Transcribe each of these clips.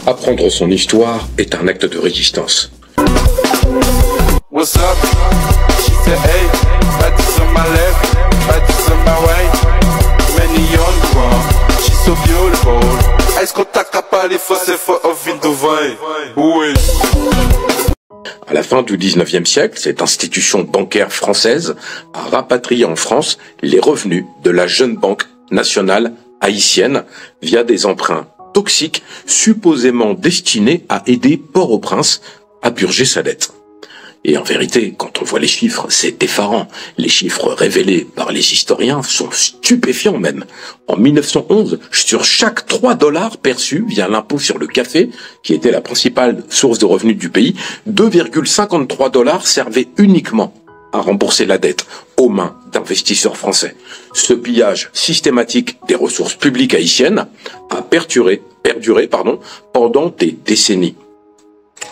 Apprendre son histoire est un acte de résistance. What's up? She said, hey, Badis on my left, Badis on my right. Many young girl, she's so beautiful. Est-ce qu'on t'a capable fazer for a vindo vai? Oui. À la fin du 19e siècle, cette institution bancaire française a rapatrié en France les revenus de la jeune banque nationale haïtienne via des emprunts toxiques supposément destinés à aider Port-au-Prince à purger sa dette. Et en vérité, quand on voit les chiffres, c'est effarant. Les chiffres révélés par les historiens sont stupéfiants même. En 1911, sur chaque 3 dollars perçus via l'impôt sur le café, qui était la principale source de revenus du pays, 2,53 dollars servaient uniquement à rembourser la dette aux mains d'investisseurs français. Ce pillage systématique des ressources publiques haïtiennes a perduré pendant des décennies,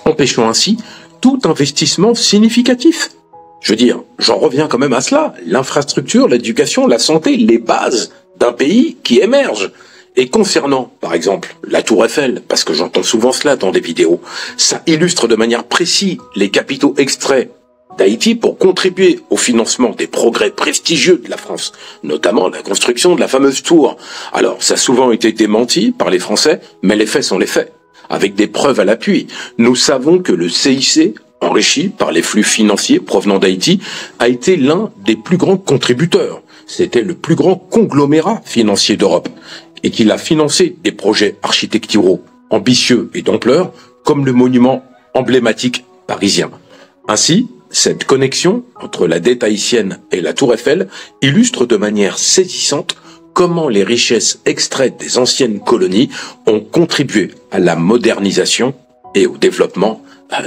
empêchant ainsi tout investissement significatif. Je veux dire, j'en reviens quand même à cela. L'infrastructure, l'éducation, la santé, les bases d'un pays qui émerge. Et concernant, par exemple, la Tour Eiffel, parce que j'entends souvent cela dans des vidéos, ça illustre de manière précise les capitaux extraits d'Haïti pour contribuer au financement des progrès prestigieux de la France, notamment la construction de la fameuse tour. Alors, ça a souvent été démenti par les Français, mais les faits sont les faits. Avec des preuves à l'appui, nous savons que le CIC, enrichi par les flux financiers provenant d'Haïti, a été l'un des plus grands contributeurs. C'était le plus grand conglomérat financier d'Europe et qu'il a financé des projets architecturaux ambitieux et d'ampleur, comme le monument emblématique parisien. Ainsi, cette connexion entre la dette haïtienne et la Tour Eiffel illustre de manière saisissante comment les richesses extraites des anciennes colonies ont contribué à la modernisation et au développement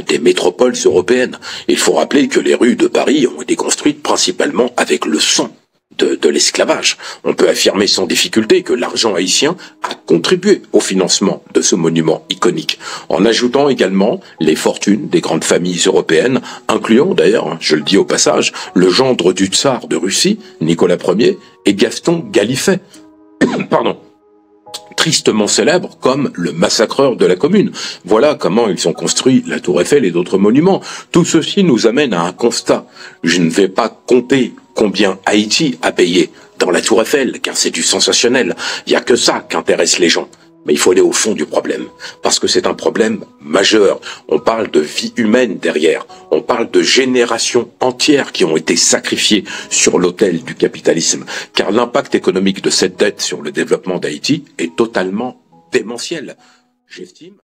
des métropoles européennes. Il faut rappeler que les rues de Paris ont été construites principalement avec le sang de l'esclavage. On peut affirmer sans difficulté que l'argent haïtien a contribué au financement de ce monument iconique, en ajoutant également les fortunes des grandes familles européennes, incluant d'ailleurs, je le dis au passage, le gendre du tsar de Russie, Nicolas Ier, et Gaston Gallifet. Pardon. Tristement célèbre comme le massacreur de la Commune. Voilà comment ils ont construit la Tour Eiffel et d'autres monuments. Tout ceci nous amène à un constat. Je ne vais pas compter combien Haïti a payé dans la Tour Eiffel, car c'est du sensationnel. Il n'y a que ça qui intéresse les gens. Mais il faut aller au fond du problème, parce que c'est un problème majeur. On parle de vie humaine derrière. On parle de générations entières qui ont été sacrifiées sur l'autel du capitalisme. Car l'impact économique de cette dette sur le développement d'Haïti est totalement démentiel. J'estime